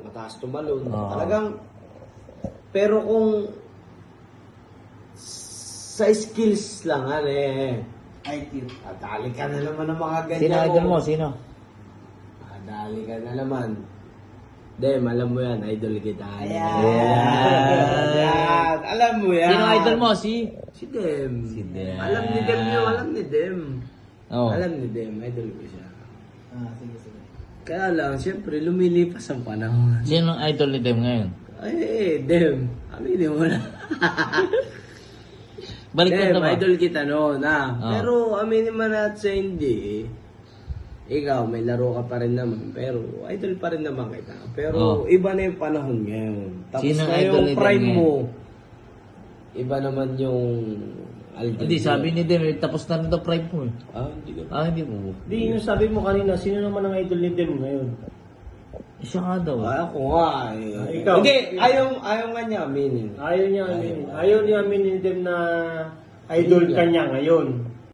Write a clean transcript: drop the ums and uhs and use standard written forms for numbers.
mataas tumalon. Oo. Talagang, pero kung sa skills lang, IQ. dali ka na naman ng mga ganyan Sino idol mo? Sino? Dali ka na naman. Dem, alam mo yan, idol kita. Ayan. Yan. Alam mo yan. Sino idol mo? Si Dem. Si Dem. Alam ni Dem yun, alam ni Dem. Oh. Alam ni Dem, idol ko siya. Sige, sige. Kaya lang, siyempre, lumilipas ang panahon. Sino ang idol ni Dem ngayon? Ay, Dem, aminin mo na. Baliktad Dem, na ba? idol kita noon, Oh. Pero aminin man at sa hindi, ikaw, may laro ka pa rin naman, pero idol pa rin naman kita. Pero iba na yung panahon ngayon. Tapos Sino na idol yung ni Dem prime ngayon? mo, iba naman yung Hindi, sabi ni Dem, tapos na rin daw prime mo eh. Hindi ko. Hindi mo. Hindi, yung sabi mo kanina, sino naman ang idol ni Dem ngayon? Siya nga daw. Ako nga eh. Ikaw? Hindi, ayaw nga niya aminin. Ayaw niya aminin ni Dem na idol ka niya ngayon.